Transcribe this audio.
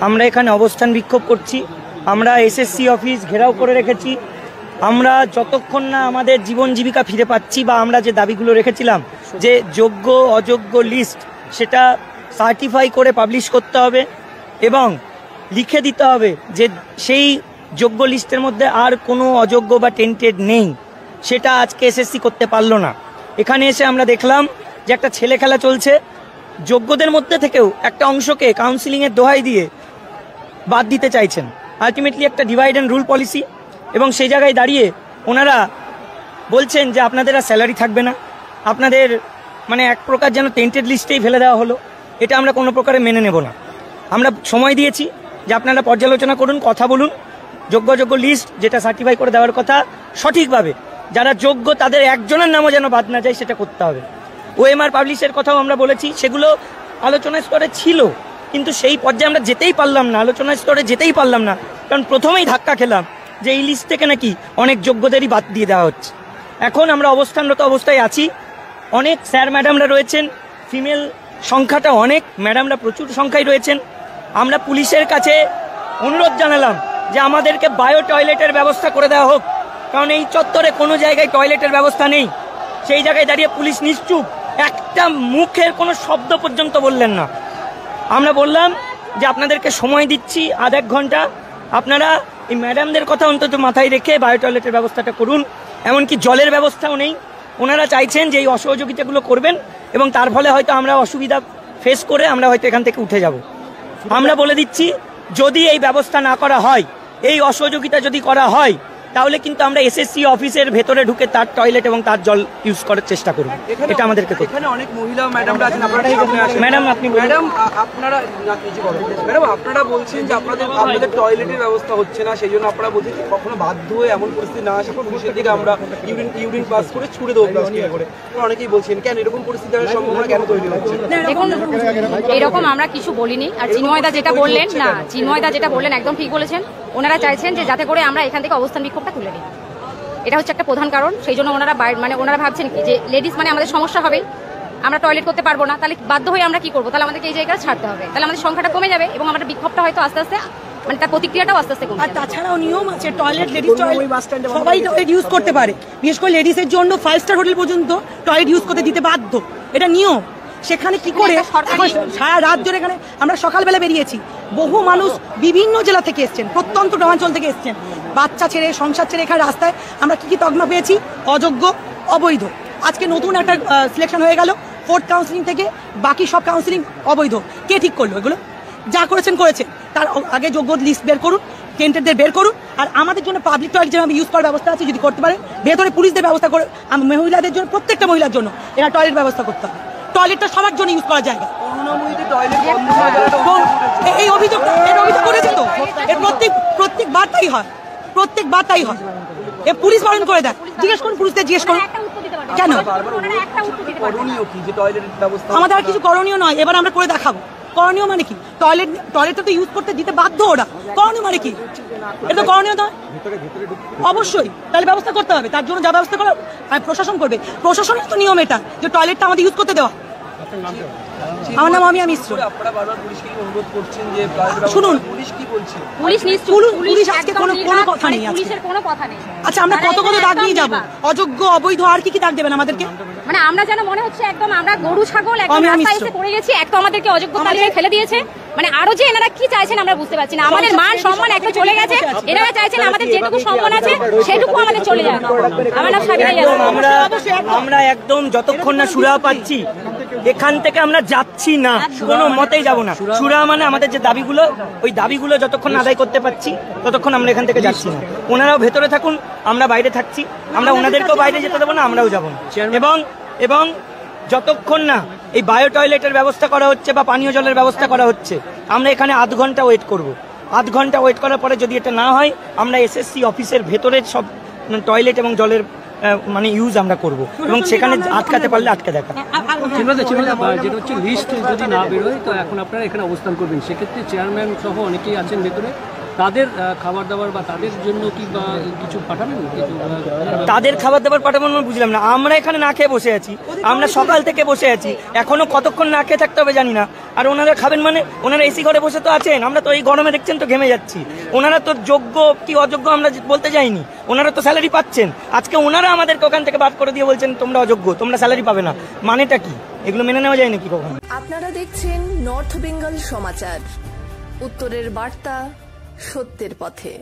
আমরা এখানে অবস্থান বিক্ষোভ করছি। আমরা এসএসসি অফিস ঘেরাও করে রেখেছি। আমরা যতক্ষণ না আমাদের জীবন জীবিকা ফিরে পাচ্ছি বা আমরা যে দাবিগুলো রেখেছিলাম যে যোগ্য অযোগ্য লিস্ট সেটা সার্টিফাই করে পাবলিশ করতে হবে এবং লিখে দিতে হবে যে সেই যোগ্য লিস্টের মধ্যে আর কোনো অযোগ্য বা টেন্টেড নেই, সেটা আজকে এসএসসি করতে পারলো না। এখানে এসে আমরা দেখলাম যে একটা ছেলে খেলা চলছে। যোগ্যদের মধ্যে থেকেও একটা অংশকে কাউন্সিলিংয়ের দোহাই দিয়ে বাদ দিতে চাইছেন। আলটিমেটলি একটা ডিভাইড অ্যান্ড রুল পলিসি, এবং সেই জায়গায় দাঁড়িয়ে ওনারা বলছেন যে আপনাদের আর স্যালারি থাকবে না, আপনাদের মানে এক প্রকার যেন টেন্টেড লিস্টেই ফেলে দেওয়া হলো। এটা আমরা কোনো প্রকারে মেনে নেব না। আমরা সময় দিয়েছি যে আপনারা পর্যালোচনা করুন, কথা বলুন, যোগ্য লিস্ট যেটা সার্টিফাই করে দেওয়ার কথা সঠিকভাবে যারা যোগ্য তাদের একজনের নামও যেন বাদ না যায় সেটা করতে হবে। ওএমআর পাবলিশের কথাও আমরা বলেছি, সেগুলো আলোচনার স্তরে ছিল, কিন্তু সেই পর্যায়ে আমরা যেতেই পারলাম না, আলোচনার স্তরে যেতেই পারলাম না, কারণ প্রথমেই ধাক্কা খেলাম যে এই লিস্ট থেকে নাকি অনেক যোগ্যদেরই বাদ দিয়ে দেওয়া হচ্ছে। এখন আমরা অবস্থানরত অবস্থায় আছি। অনেক স্যার ম্যাডামরা রয়েছেন, ফিমেল সংখ্যাটা অনেক, ম্যাডামরা প্রচুর সংখ্যায় রয়েছেন। আমরা পুলিশের কাছে অনুরোধ জানালাম যে আমাদেরকে বায়ো টয়লেটের ব্যবস্থা করে দেওয়া হোক, কারণ এই চত্বরে কোনো জায়গায় টয়লেটের ব্যবস্থা নেই। সেই জায়গায় দাঁড়িয়ে পুলিশ নিশ্চুপ, একটা মুখের কোনো শব্দ পর্যন্ত বললেন না। আমরা বললাম যে আপনাদেরকে সময় দিচ্ছি আধ এক ঘন্টা, আপনারা এই ম্যাডামদের কথা অন্তত মাথায় রেখে বায়ো টয়লেটের ব্যবস্থাটা করুন। এমনকি জলের ব্যবস্থাও নেই। ওনারা চাইছেন যে এই অসহযোগিতাগুলো করবেন এবং তার ফলে হয়তো আমরা অসুবিধা ফেস করে আমরা হয়তো এখান থেকে উঠে যাব। আমরা বলে দিচ্ছি যদি এই ব্যবস্থা না করা হয়, এই অসহযোগিতা যদি করা হয়, তাহলে কিন্তু আমরা এসএসসি অফিসের ভেতরে ঢুকে তার টয়লেট এবং তার জল ইউজ করার চেষ্টা করব। এটা আমাদেরকে এখানে অনেক মহিলা ম্যাডামরা আছেন, ম্যাডাম আপনি আপনারা বলছেন যে আপনাদের টয়লেটের ব্যবস্থা হচ্ছে না, সেই জন্য আপনারা বলছেন কখনো বাধ্য হয়ে এমন পরিস্থিতি না আসে পুলিশের দিকে আমরা ইউরিন পাস করে ছুড়ে দেবো প্লাস্টিকে করে। অনেকেই বলছেন কেন এরকম পরিস্থিতি হওয়ার সম্ভাবনা কেন তৈরি হচ্ছে? দেখুন, এরকম আমরা কিছু বলিনি। আর চিন্ময়দা যেটা বললেন, না চিন্ময়দা যেটা বললেন একদম ঠিক বলেছেন। ওনারা চাইছেন যে যাতে করে আমরা এখান থেকে অবস্থান বিক্ষোভটা তুলে নিই, এটা হচ্ছে একটা প্রধান কারণ। সেই জন্য ওনারা মানে ওনারা ভাবছেন কি যে লেডিস মানে আমাদের সমস্যা হবে, আমরা টয়লেট করতে পারবো না, তাহলে বাধ্য হয়ে আমরা কি করবো, তাহলে আমাদেরকে এই জায়গাটা ছাড়তে হবে, তাহলে আমাদের সংখ্যাটা কমে যাবে এবং আমাদের বিক্ষোভটা হয়তো আস্তে আস্তে মানে তার প্রতিক্রিয়াটাও আস্তে আস্তে কমে। আর তাছাড়াও নিয়ম আছে, টয়লেট লেডিস টয়লেট সবাই টয়লেট ইউজ করতে পারে, বিশেষ করে লেডিসের জন্য 5 স্টার হোটেল পর্যন্ত টয়লেট ইউজ করতে দিতে বাধ্য, এটা নিয়ম। সেখানে কি করে এখন সারা রাত ধরে এখানে আমরা সকালবেলা বেরিয়েছি, বহু মানুষ বিভিন্ন জেলা থেকে এসছেন, প্রত্যন্ত গ্রামাঞ্চল থেকে এসছেন, বাচ্চা ছেড়ে সংসার ছেড়ে এখানে রাস্তায় আমরা কি তকমা পেয়েছি, অযোগ্য অবৈধ। আজকে নতুন একটা সিলেকশন হয়ে গেল 4th কাউন্সিলিং থেকে, বাকি সব কাউন্সিলিং অবৈধ। কে ঠিক করলো এগুলো? যা করেছেন করেছে, তার আগে যোগ্য লিস্ট বের করুন, টেন্টেডদের বের করুন। আর আমাদের জন্য পাবলিক টয়লেট যেভাবে ইউজ করার ব্যবস্থা আছে যদি করতে পারে, ভেতরে পুলিশদের ব্যবস্থা করে মহিলাদের জন্য, প্রত্যেকটা মহিলার জন্য এরা টয়লেট ব্যবস্থা করতে হবে। টয়লেটটা সবার জন্য ইউজ করা জায়গা। এই অভিযোগ করেছে তো, এর প্রত্যেকবার তাই হয়, প্রত্যেকবার তাই হয়। এ পুলিশ বারণ করে দেয়, জিজ্ঞেস করুন পুলিশদের, জিজ্ঞেস করুন কেন। আমাদের আর কিছু করণীয় নয়, এবার আমরা করে দেখাবো। করণীয় মানে কি? টয়লেটটা তো ইউজ করতে দিতে বাধ্য ওরা, করণীয় মানে কি? এটা তো করণীয় নয়, অবশ্যই তাহলে ব্যবস্থা করতে হবে। তার জন্য যা ব্যবস্থা করা প্রশাসন করবে, প্রশাসনের তো নিয়ম এটা যে টয়লেটটা আমাদের ইউজ করতে দেওয়া। আমার নাম অমিয়া মিশ্র। শুনুন, পুলিশ আজকে কোনো কথা নেই, আচ্ছা আমরা কত দাগ নিয়ে যাবো, অযোগ্য অবৈধ আর কি দাগ দেবেন আমাদেরকে? মানে আমরা যেন মনে হচ্ছে একদম আমরা গরু ছাগল একদম রাস্তায় এসে পড়ে গেছি, এক তো আমাদেরকে অযোগ্য তালিকায় ফেলে দিয়েছে, মানে আরো যে এনারা কি চাইছেন আমরা বুঝতে পারছি না। আমাদের মান সম্মান একটা চলে গেছে, এনারা চাইছেন আমাদের যেটুকু সম্মান আছে সেটুকু আমাদের চলে যাবে। আমার নাম সাবিনা ইয়াসমিন। আমরা একদম যতক্ষণ না সুরা পাচ্ছি এখান থেকে আমরা যাচ্ছি না, কোনো মতেই যাব না। সুরা মানে আমাদের যে দাবিগুলো, ওই দাবিগুলো যতক্ষণ আদায় করতে পারছি ততক্ষণ আমরা এখান থেকে যাচ্ছি না। ওনারাও ভেতরে থাকুন, আমরা বাইরে থাকছি, আমরা ওনাদেরকেও বাইরে যেতে দেবো না, আমরাও যাবো না। এবং যতক্ষণ না এই বায়ো টয়লেটের ব্যবস্থা করা হচ্ছে বা পানীয় জলের ব্যবস্থা করা হচ্ছে, আমরা এখানে আধ ঘন্টা ওয়েট করব। আধ ঘন্টা ওয়েট করার পরে যদি এটা না হয়, আমরা এসএসসি অফিসের ভেতরের সব টয়লেট এবং জলের মানে ইউজ আমরা করব এবং সেখানে আটকাতে পারলে আটকে দেখা। যেটা হচ্ছে লিস্ট যদি না বেরোয়, তো এখন আপনারা এখানে অবস্থান করবেন, সেক্ষেত্রে চেয়ারম্যান সহ অনেকেই আছেন ভেতরে, তাদের খাবার দাবার বা তাদের জন্য কি বা কিছু পাঠাবেন কিছু তাদের খাবার দাবার পাঠাবো না বুঝলাম না। আমরা এখানে না খেয়ে বসে আছি, আমরা সকাল থেকে বসে আছি, এখনো কতক্ষণ না খেয়ে থাকতে হবে জানি না। আর ওনারা খাবেন মানে ওনারা এসি ঘরে বসে তো আছেন, আমরা তো এই গরমে দেখছেন তো ঘেমে যাচ্ছি। ওনারা তো যোগ্য কি অযোগ্য আমরা বলতে যাইনি, ওনারা তো স্যালারি পাচ্ছেন। আজকে ওনারা আমাদেরকে ওখান থেকে বাদ করে দিয়ে বলছেন তোমরা অযোগ্য, তোমরা স্যালারি পাবে না, মানেটা কি? এগুলো মেনে নেওয়া যায় নাকি কখনো? আপনারা দেখছেন নর্থ বেঙ্গল সমাচার, উত্তরের বার্তা, সত্যের পথে।